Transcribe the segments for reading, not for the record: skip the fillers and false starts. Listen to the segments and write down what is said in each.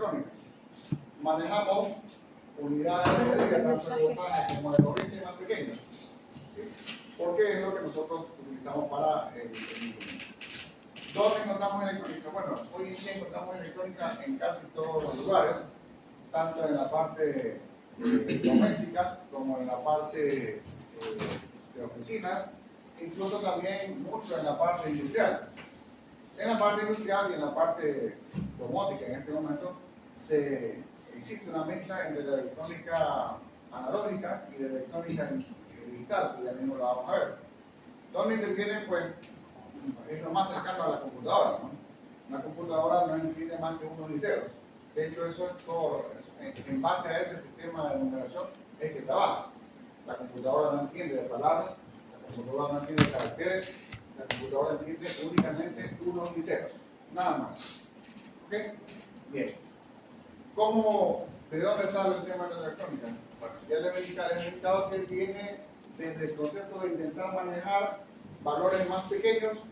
electrónica. Manejamos unidades de medida, tanto de voltaje como de corriente más pequeñas. ¿Sí? Porque es lo que nosotros utilizamos para el instrumento. ¿Dónde encontramos electrónica? Bueno, hoy en día encontramos electrónica en casi todos los lugares, tanto en la parte doméstica como en la parte de oficinas, incluso también mucho en la parte industrial. En la parte industrial y en la parte domótica en este momento existe una mezcla entre la electrónica analógica y la electrónica digital, que ya mismo la vamos a ver. ¿Dónde interviene? Pues es lo más cercano a la computadora, ¿no? Una computadora no entiende más que unos y ceros. De hecho, eso es todo, en base a ese sistema de numeración es que trabaja. La computadora no entiende de palabras, la computadora no entiende de caracteres, la computadora entiende únicamente unos y ceros, nada más. ¿Ok? Bien. ¿De dónde sale el tema de la electrónica? Bueno, ya le he indicado que viene desde el concepto de intentar manejar valores más pequeños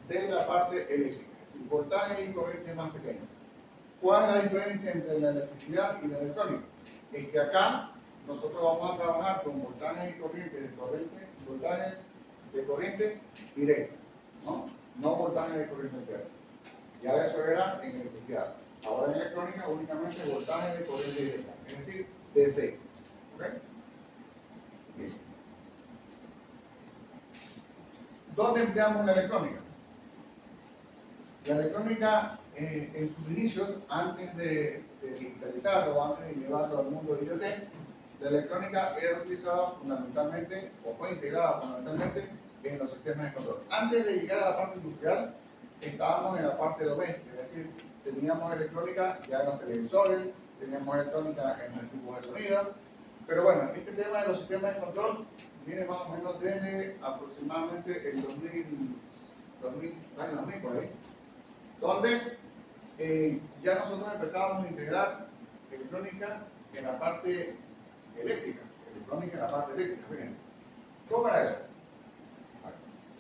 de la parte eléctrica, es decir, voltajes y corrientes más pequeños. ¿Cuál es la diferencia entre la electricidad y la electrónica? Es que acá nosotros vamos a trabajar con voltajes y voltajes de corriente directa, no voltajes de corriente alterna. Ya eso era en electricidad. Ahora en electrónica únicamente voltajes de corriente directa, es decir, DC. ¿Ok? Bien. ¿Dónde empleamos la electrónica? La electrónica en sus inicios, antes de digitalizarlo o antes de llevarlo al mundo de IoT, la electrónica era utilizada fundamentalmente, o fue integrada fundamentalmente, en los sistemas de control. Antes de llegar a la parte industrial, estábamos en la parte doméstica, es decir, teníamos electrónica ya en los televisores, teníamos electrónica en los equipos de sonido, pero bueno, este tema de los sistemas de control viene más o menos desde aproximadamente el 2000 por ahí, donde ya nosotros empezábamos a integrar electrónica en la parte eléctrica, fíjense. ¿Cómo era eso?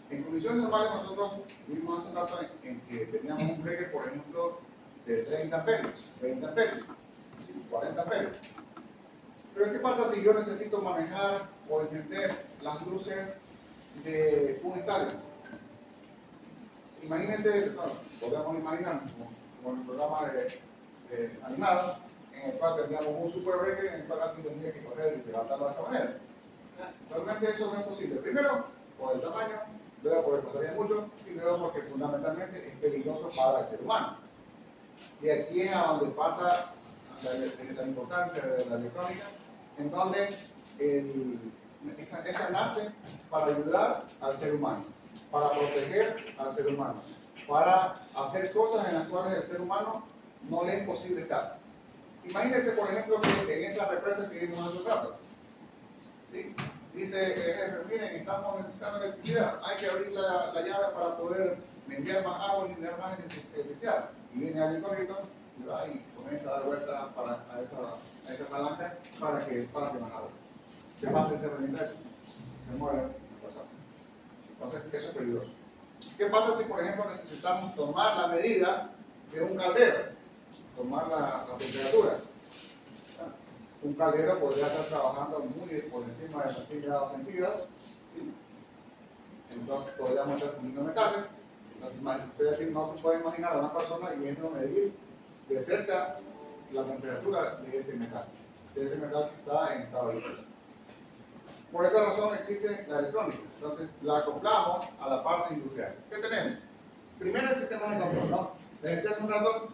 En condiciones normales nosotros vimos hace un rato en que teníamos un breaker, por ejemplo, de 30 amperios, 20 amperios, 40 amperios. Pero ¿qué pasa si yo necesito manejar o encender las luces de un estadio? Imagínense, podemos imaginar como en un programa animado, en el cual teníamos un super breaker en el cual alguien tendría que correr y levantarlo de esta manera. Realmente eso no es posible. Primero, por el tamaño, luego porque costaría mucho y luego porque fundamentalmente es peligroso para el ser humano. Y aquí es a donde pasa la importancia de la electrónica, en donde esta nace para ayudar al ser humano, para proteger al ser humano, para hacer cosas en las cuales el ser humano no le es posible estar. Imagínense, por ejemplo, que en esa represa que vimos hace un rato, ¿sí? Dice el jefe, miren, estamos necesitando electricidad, hay que abrir la llave para poder enviar más agua y generar más electricidad. Y viene alguien corriendo y va y comienza a dar vueltas a esa palanca para que pase más agua. ¿Qué pasa si se revienta eso? Se muere la persona. Entonces, eso es peligroso. ¿Qué pasa si, por ejemplo, necesitamos tomar la medida de un caldero? Tomar la temperatura. Un caldero podría estar trabajando muy por encima de los 100 grados centígrados, ¿sí? Entonces podríamos estar fundiendo metales. Entonces, no se puede imaginar a una persona yendo a medir de cerca la temperatura de ese metal que está en estado líquido. Por esa razón existe la electrónica. Entonces la acoplamos a la parte industrial. ¿Qué tenemos? Primero el sistema de control, ¿no? Les decía hace un rato,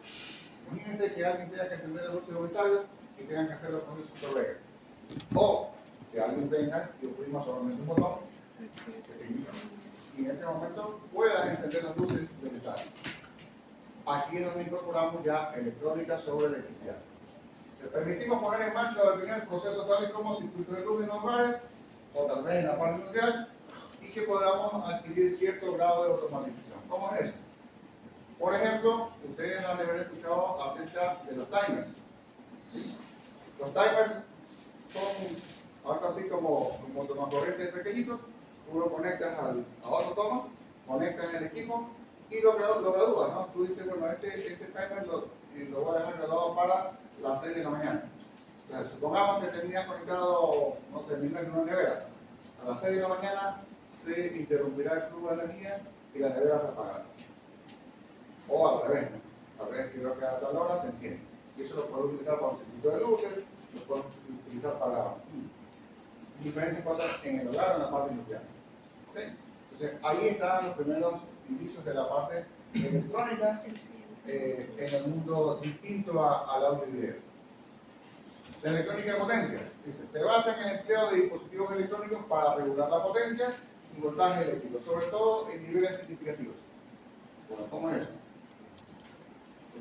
imagínense que alguien tenga que encender las luces de un estadio y tengan que hacerlo con un superbreaker. O que alguien venga y oprima solamente un botón pequeñito y en ese momento pueda encender las luces del estadio. Aquí es donde incorporamos ya electrónica sobre electricidad. Se permitimos poner en marcha o definir procesos tales como circuitos de luz en los bares o tal vez en la parte industrial y que podamos adquirir cierto grado de automatización. ¿Cómo es eso? Por ejemplo, ustedes han de haber escuchado acerca de los timers. Los timers son algo así como tomacorrientes pequeñitos. Tú lo conectas a otro toma, conectas el equipo y lo gradúas, ¿no? Tú dices, bueno, este timer y lo voy a dejar graduado para las 6 de la mañana. Entonces, supongamos que tenías conectado, no sé, en una nevera. A las 6 de la mañana se interrumpirá el flujo de energía y la nevera se apagará. O al revés, ¿no? Al revés, creo que a tal hora se enciende. Y eso lo puedes utilizar para un circuito de luces, lo puedes utilizar para diferentes cosas en el hogar o en la parte industrial. ¿Okay? Entonces, ahí están los primeros indicios de la parte electrónica en el mundo distinto al audio y video. La electrónica de potencia, dice, se basa en el empleo de dispositivos electrónicos para regular la potencia y voltaje eléctrico, sobre todo en niveles significativos. Bueno, ¿cómo es eso?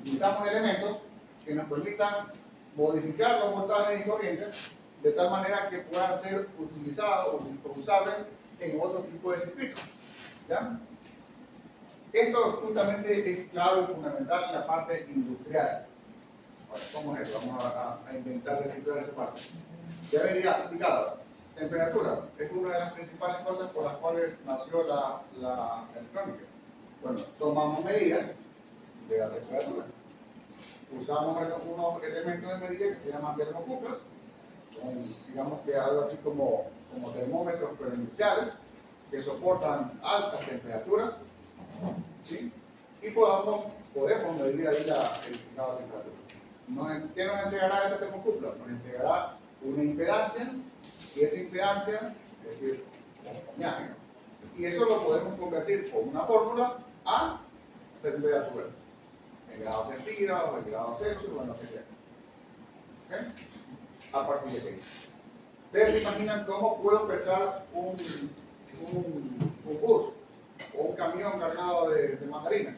Utilizamos elementos que nos permitan modificar los voltajes y corrientes de tal manera que puedan ser utilizados o usables en otro tipo de circuitos. ¿Ya? Esto justamente es clave y fundamental en la parte industrial. Bueno, ¿cómo es eso? Vamos a intentar descifrar esa parte. Ya venía indicado, temperatura es una de las principales cosas por las cuales nació la electrónica. Bueno, tomamos medidas de la temperatura. Usamos unos elementos de medida que se llaman termocuplers, son, digamos que algo así como termómetros pero industriales, que soportan altas temperaturas, ¿sí? Y podemos medir ahí el grado de temperatura. ¿Qué nos entregará esa termocupla? Nos entregará una impedancia, y esa impedancia, es decir, ohmiaje, y eso lo podemos convertir con una fórmula a temperatura, en grados centígrados, en grados Celsius, o en lo que sea. ¿Okay? A partir de ahí. Ustedes se imaginan cómo puedo pesar un bus o un camión cargado de mandarinas.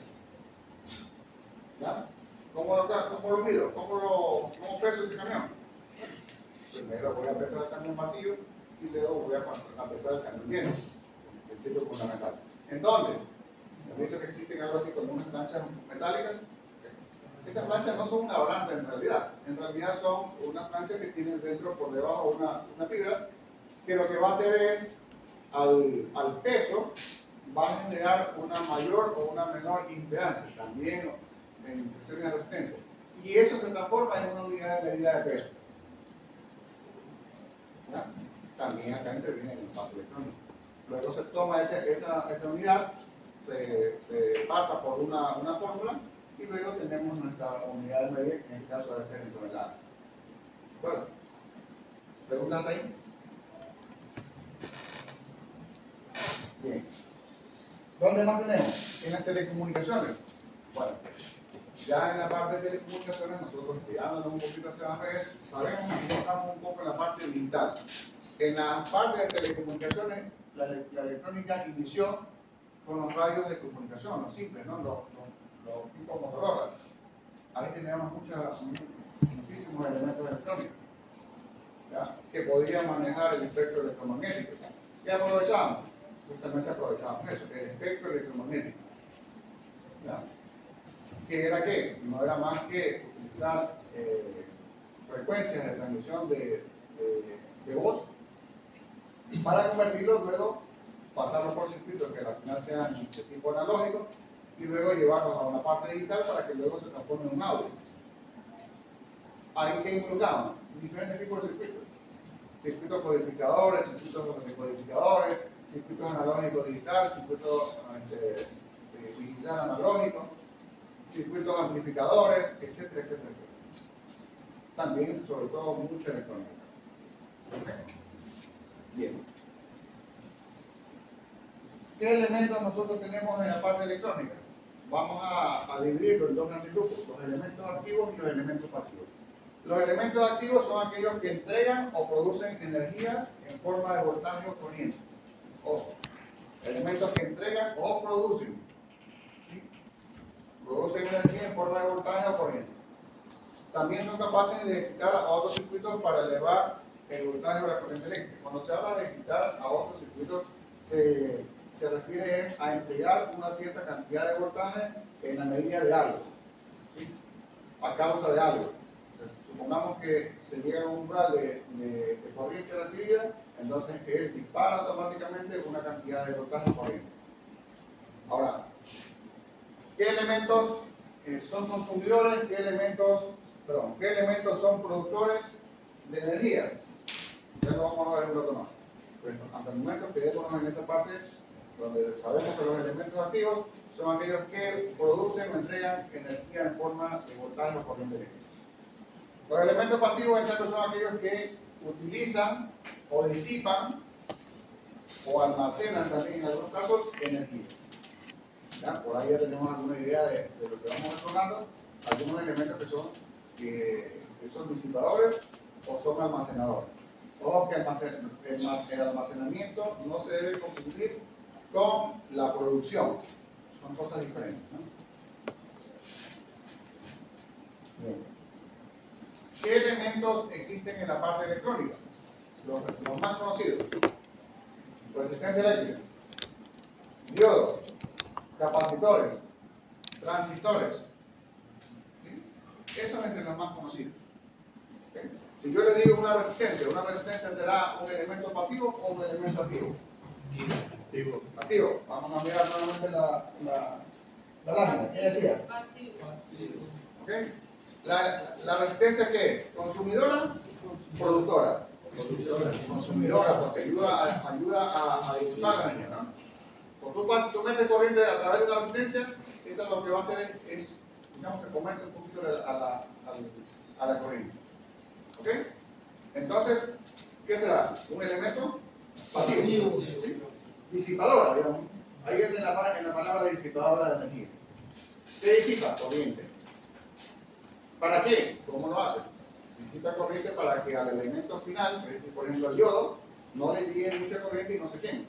¿Ya? ¿Cómo lo mido? ¿Cómo peso ese camión? Primero voy a pesar el camión vacío y luego voy a pesar el camión lleno. Principio fundamental. ¿En dónde? ¿Han visto que existen algo así como unas planchas metálicas? Esas planchas no son una balanza en realidad son unas planchas que tienen dentro, por debajo, una fibra, que lo que va a hacer es, al peso, va a generar una mayor o una menor impedancia, también en cuestiones de resistencia. Y eso se transforma en una unidad de medida de peso. ¿Ya? También acá interviene el impacto electrónico. Luego se toma esa unidad, se pasa por una fórmula, y luego tenemos nuestra unidad de medida, que en este caso debe ser en toneladas. ¿De acuerdo? ¿Preguntas hasta ahí? Bien. ¿Dónde más tenemos? En las telecomunicaciones. Bueno, ya en la parte de telecomunicaciones, nosotros estudiándonos un poquito hacia las redes, sabemos que estamos un poco en la parte digital. En la parte de telecomunicaciones, la electrónica inició con los radios de comunicación, los simples, ¿no? Los tipos Motorola. Ahí teníamos muchísimos elementos electrónicos, ¿ya? Que podían manejar el espectro electromagnético. ¿Qué aprovechamos? Justamente aprovechamos eso, el espectro electromagnético. ¿Ya? ¿Qué era qué? No era más que utilizar frecuencias de transmisión de voz para convertirlo, luego pasarlo por circuitos que al final sean de tipo analógico y luego llevarlos a una parte digital para que luego se transforme en un audio. Ahí que involucramos diferentes tipos de circuitos. Circuitos codificadores, circuitos decodificadores, circuitos analógicos digital, circuitos digital analógico, circuitos amplificadores, etcétera, etcétera, etcétera. También, sobre todo, mucha electrónica. ¿Okay? Bien. ¿Qué elementos nosotros tenemos en la parte electrónica? Vamos a dividirlo en dos grandes grupos, los elementos activos y los elementos pasivos. Los elementos activos son aquellos que entregan o producen energía en forma de voltaje o corriente. Ojo, elementos que entregan o producen. ¿Sí? Producen energía en forma de voltaje o corriente. También son capaces de excitar a otros circuitos para elevar el voltaje o la corriente eléctrica. Cuando se habla de excitar a otros circuitos, se refiere a entregar una cierta cantidad de voltaje en la medida de algo, ¿sí? A causa de algo. Entonces, supongamos que se llega a un umbral de corriente recibida, entonces él dispara automáticamente una cantidad de voltaje corriente. Ahora, ¿qué elementos son consumidores, qué elementos son productores de energía. Ya lo vamos a ver un rato más. Pero hasta el momento quedémonos en esa parte donde sabemos que los elementos activos son aquellos que producen o entregan energía en forma de voltaje o corriente eléctrica. Los elementos pasivos en tanto son aquellos que utilizan o disipan o almacenan también en algunos casos energía. ¿Ya? Por ahí ya tenemos alguna idea de lo que vamos explorando, algunos elementos que son disipadores o son almacenadores. Ojo que el almacenamiento no se debe confundir con la producción, son cosas diferentes, ¿no? Bien. ¿Qué elementos existen en la parte electrónica? Los más conocidos: resistencia eléctrica, diodos, capacitores, transistores. ¿Sí? Esos entre los más conocidos. ¿Okay? Si yo le digo una resistencia será un elemento pasivo o un elemento activo. Activo. Activo. Vamos a mirar nuevamente la lámina. ¿Qué decía? Pasivo. ¿Okay? ¿La resistencia qué es? ¿Consumidora? ¿Productora? Consumidora, porque ayuda a disipar la energía, ¿no? Cuando tú metes corriente a través de una resistencia, eso lo que va a hacer es digamos que comerse un poquito a la corriente. ¿Ok? Entonces, ¿qué será? ¿Un elemento pasivo? ¿Sí? Disipadora, digamos. Ahí entra en la palabra disipadora de energía. ¿Qué disipa? Corriente. ¿Para qué? ¿Cómo lo hace? Disipa corriente para que al elemento final, es decir, por ejemplo, el yodo, no le llegue mucha corriente y no se queme.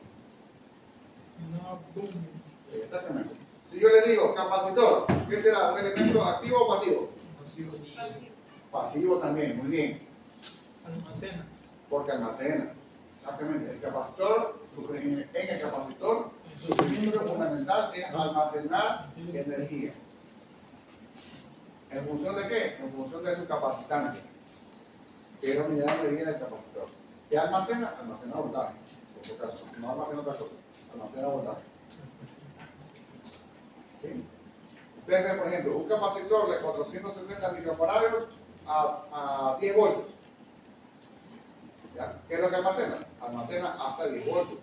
No, boom. Exactamente. Si yo le digo capacitor, ¿qué será? ¿Un elemento activo o pasivo? Pasivo. Pasivo también, muy bien. Almacena. Porque almacena. Exactamente. El capacitor, en el capacitor, su principio fundamental es almacenar energía. ¿En función de qué? En función de su capacitancia, que es la unidad de medida del capacitor. ¿Qué almacena? Almacena voltaje. Por su caso, no almacena otra cosa, almacena voltaje. ¿Sí? Ustedes ven, por ejemplo, un capacitor de 470 microfarados a 10 voltios. ¿Ya? ¿Qué es lo que almacena? Almacena hasta 10 voltios.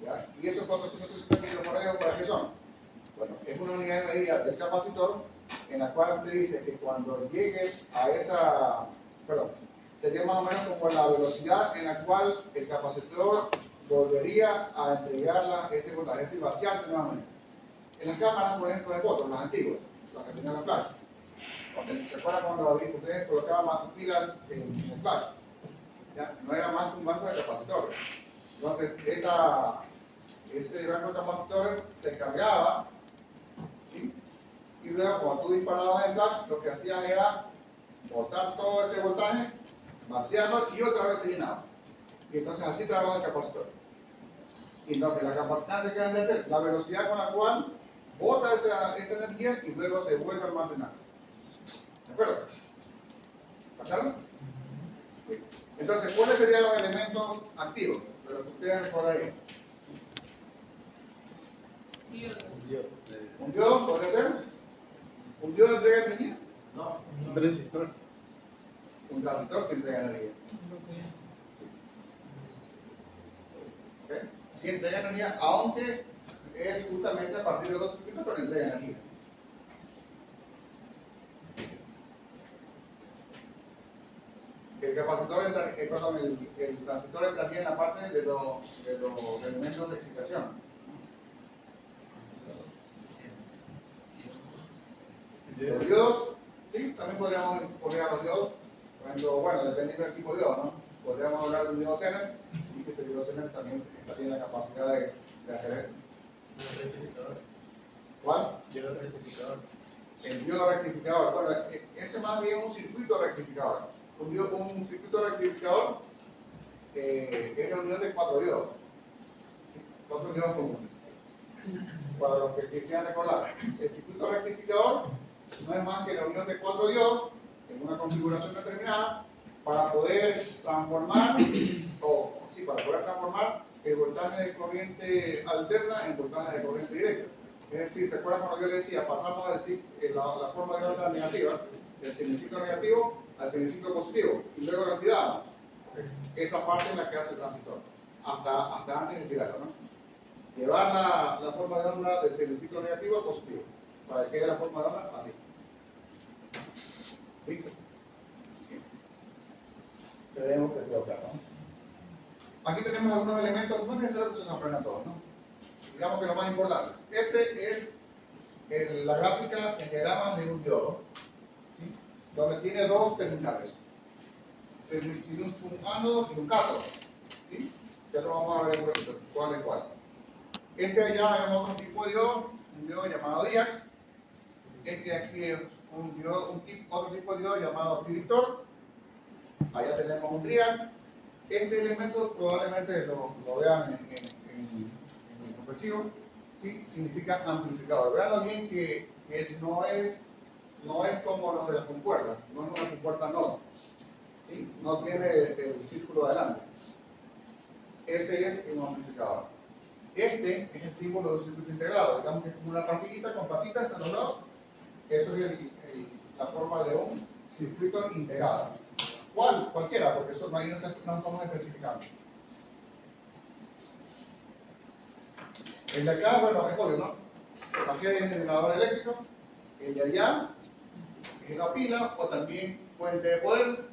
¿Ya? ¿Y esos 470 microfarados para qué son? Bueno, es una unidad de medida del capacitor en la cual usted dice que cuando llegues a esa, sería más o menos como la velocidad en la cual el capacitor volvería a entregar ese voltaje, es decir, vaciarse nuevamente. En las cámaras, por ejemplo, de fotos, las antiguas, las que tenían la flash, ¿se acuerdan cuando ustedes colocaban más pilas en el flash? ¿Ya? No era más que un banco de capacitores. Entonces, ese banco de capacitores se cargaba, ¿sí? Y luego cuando tú disparabas el flash, lo que hacías era botar todo ese voltaje, vaciarlo y otra vez se llenaba. Y entonces así trabaja el capacitor. Y entonces la capacitancia que debe ser la velocidad con la cual bota esa energía y luego se vuelve a almacenar. ¿De acuerdo? ¿Cacharon? Sí. Entonces, ¿cuáles serían los elementos activos de los que ustedes recordarían? ¿Un diodo podría ser? ¿Un diodo entrega energía? No. Un transistor. Un transistor sí entrega energía. ¿Okay? Sí entrega energía, aunque es justamente a partir de los circuitos que entrega energía. El capacitor, el transistor entraría en la parte de los elementos de excitación. Los diodos, sí, también podríamos poner a los diodos. Por ejemplo, bueno, dependiendo del tipo de diodo, ¿no? Podríamos hablar de un diodo Zener, sí, que ese diodo Zener también estaría en la capacidad de hacer esto. El rectificador. ¿Cuál? Diodo rectificador. El diodo rectificador. Bueno, ese más bien un circuito rectificador. Un circuito rectificador es la unión de 4 diodos. 4 diodos comunes. Para los que quisieran recordar, el circuito rectificador no es más que la unión de 4 diodos en una configuración determinada para poder transformar el voltaje de corriente alterna en voltaje de corriente directa. Es decir, ¿se acuerdan cuando yo les decía, pasamos la forma de onda negativa, del semiciclo negativo al semiciclo positivo, y luego lo tiramos? Esa parte es la que hace el transistor, hasta antes de tirarlo, ¿no? Llevar la forma de onda del semiciclo negativo al positivo, para que quede la forma de onda así. ¿Listo? Tenemos que colocar, ¿no? Aquí tenemos algunos elementos, no es necesario que se nos aprendan todos, ¿no? Digamos que lo más importante. Este es la gráfica en diagrama de un diodo, ¿sí? Donde tiene dos terminales. Tiene un ánodo y un cátodo, ¿sí? Ya lo vamos a ver en un ratito, cuál es cuál. Ese allá es otro tipo de diodo, un diodo llamado diac. Este de aquí es otro tipo de diodo llamado tiristor. Allá tenemos un triac. Este elemento probablemente lo vean en el comprensivo, ¿sí? Significa amplificador. Veanlo bien que no es como lo de las compuertas, no es una compuerta no, ¿sí? No tiene el círculo adelante. Ese es un amplificador. Este es el símbolo de un circuito integrado, digamos que es como una pastillita con patitas a los lados. Eso es la forma de un circuito integrado. Cualquiera, porque eso ahí no estamos especificando. El de acá, bueno, es obvio, ¿no? Aquí hay el generador eléctrico. El de allá es la pila o también fuente de poder.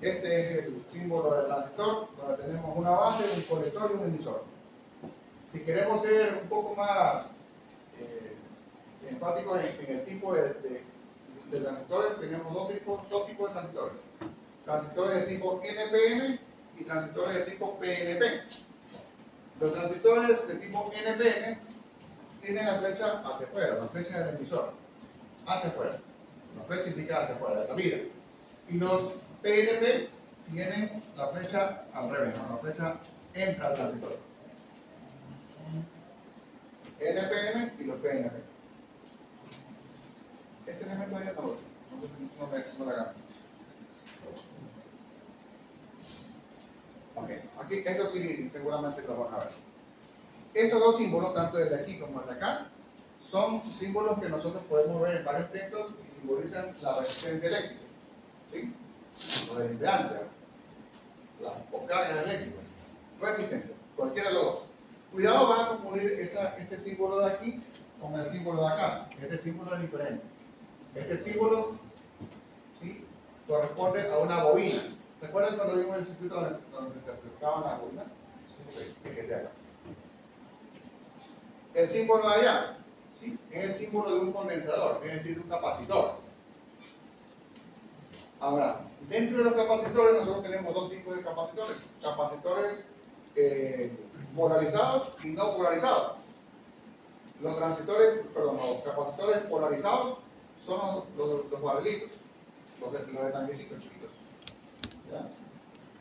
Este es el símbolo del transistor, donde tenemos una base, un colector y un emisor. Si queremos ser un poco más enfáticos en el tipo de transistores, tenemos dos tipos de transistores. Transistores de tipo NPN y transistores de tipo PNP. Los transistores de tipo NPN tienen la flecha hacia afuera, la flecha del emisor, hacia afuera. La flecha indica hacia afuera, de salida. Y los PNP tienen la flecha al revés, ¿no? La flecha entra al transistor. NPN y los PNP. Ese elemento ahí no le hagan. Ok, aquí esto sí seguramente lo van a ver. Estos dos símbolos, tanto el de aquí como el de acá, son símbolos que nosotros podemos ver en varios textos y simbolizan la resistencia eléctrica, ¿sí? O la impedancia, o cargas eléctricas, resistencia, cualquiera de los dos. Cuidado, van a confundir este símbolo de aquí con el símbolo de acá. Este símbolo es diferente. Este símbolo, ¿sí?, corresponde a una bobina. ¿Se acuerdan cuando vimos el circuito donde se acercaban las bobinas? Sí, es este de acá. El símbolo de allá, ¿sí?, es el símbolo de un condensador, es decir, de un capacitor. Ahora, dentro de los capacitores nosotros tenemos dos tipos de capacitores. Capacitores polarizados y no polarizados. Los capacitores polarizados son los barrilitos, los de tanquecitos chiquitos, ¿ya?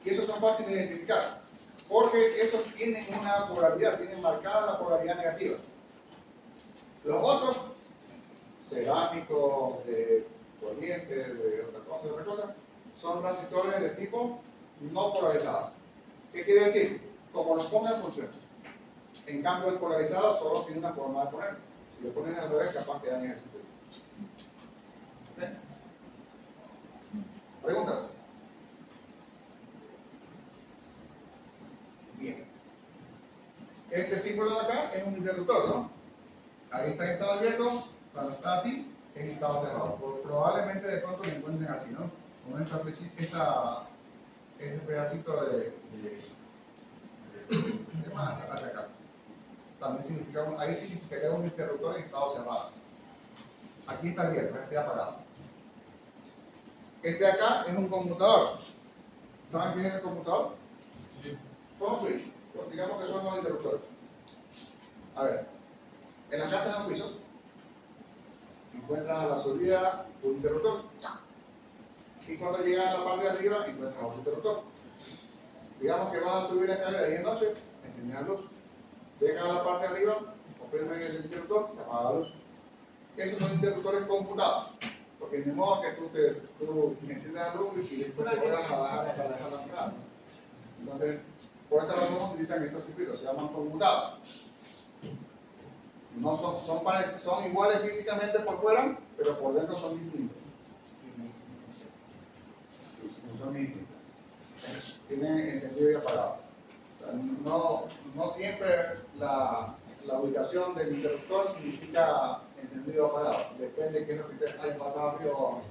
Y esos son fáciles de identificar, porque esos tienen una polaridad, tienen marcada la polaridad negativa. Los otros, cerámicos, de poliéster, de otra cosa, son transistores de tipo no polarizado. ¿Qué quiere decir? Como los pongan, funciona. En cambio, el polarizado solo tiene una forma de ponerlo. Si lo pones al revés, capaz que dañes el circuito. ¿Okay? ¿Preguntas? Bien. Este símbolo de acá es un interruptor, ¿no? Ahí está en estado abierto, cuando está así, en estado cerrado. Probablemente de pronto lo encuentren así, ¿no? Con esta flechita, este pedacito de más hacia acá. También ahí significaría un interruptor en estado cerrado. Aquí está abierto, se ha apagado. Este de acá es un conmutador. ¿Saben qué es el conmutador? Sí. Son switch. Pues digamos que son los interruptores. A ver, en la casa de un piso encuentras a la subida un interruptor. Y cuando llegas a la parte de arriba encuentras otro interruptor. Digamos que vas a subir la escalera y de noche, enciendes la luz. Llegas a la parte de arriba, oprimes el interruptor, se apaga la luz. Esos son interruptores computados. Porque de modo que tú enciendes la luz y después te vuelvas a bajar para dejarla apagada. Entonces, por esa razón utilizan estos circuitos, se llaman conmutados. No son iguales físicamente por fuera, pero por dentro son distintos. Sí, son distintos. Tienen encendido y apagado. O sea, no siempre la ubicación del interruptor significa encendido o apagado. Depende de qué es lo que haya pasado arriba o abajo.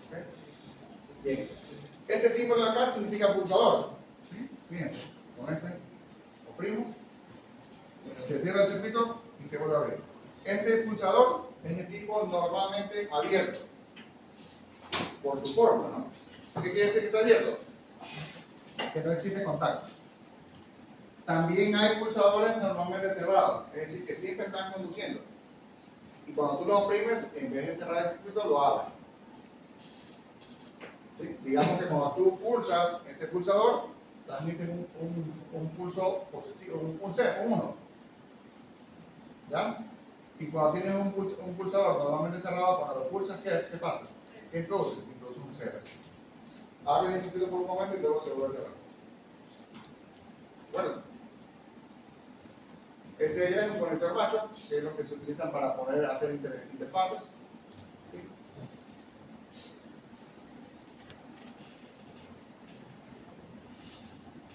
¿Okay? Bien. Este símbolo de acá significa pulsador. ¿Sí? Fíjense, con este oprimo, se cierra el circuito y se vuelve a abrir. Este pulsador es de tipo normalmente abierto, por su forma, ¿no? ¿Qué quiere decir que está abierto? Que no existe contacto. También hay pulsadores normalmente cerrados, es decir, que siempre están conduciendo. Y cuando tú lo oprimes, en vez de cerrar el circuito, lo abres. ¿Sí? Digamos que cuando tú pulsas este pulsador, transmites un pulso positivo, un 1. ¿Ya? Y cuando tienes un pulsador normalmente cerrado, cuando lo pulsas, ¿qué pasa? ¿Qué introduce? Introduce un 0. Abres el circuito por un momento y luego se vuelve a cerrar. Bueno, ese ya es un conector macho, que es lo que se utilizan para poder hacer interfaces. ¿Sí?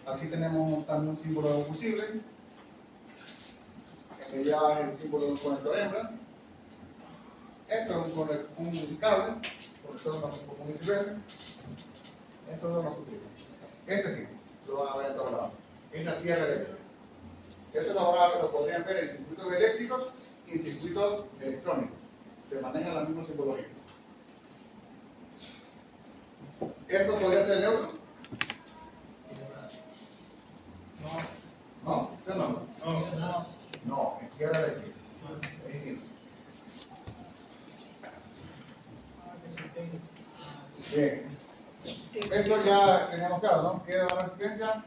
Aquí tenemos también un símbolo fusible, que ya es el símbolo de un conector hembra. Esto es un cable, conector común y silvestre. Esto no se utiliza. Este sí, lo van a ver en todos lados. Es la tierra eléctrica. Eso lo podrían ver en circuitos eléctricos y en circuitos electrónicos. Se maneja la misma simbología. ¿Esto podría ser neutro? ¿No? ¿Sí o no? No, es tierra eléctrica. Es distinto. Bien. Esto ya tenemos claro, ¿no? ¿Qué es la resistencia?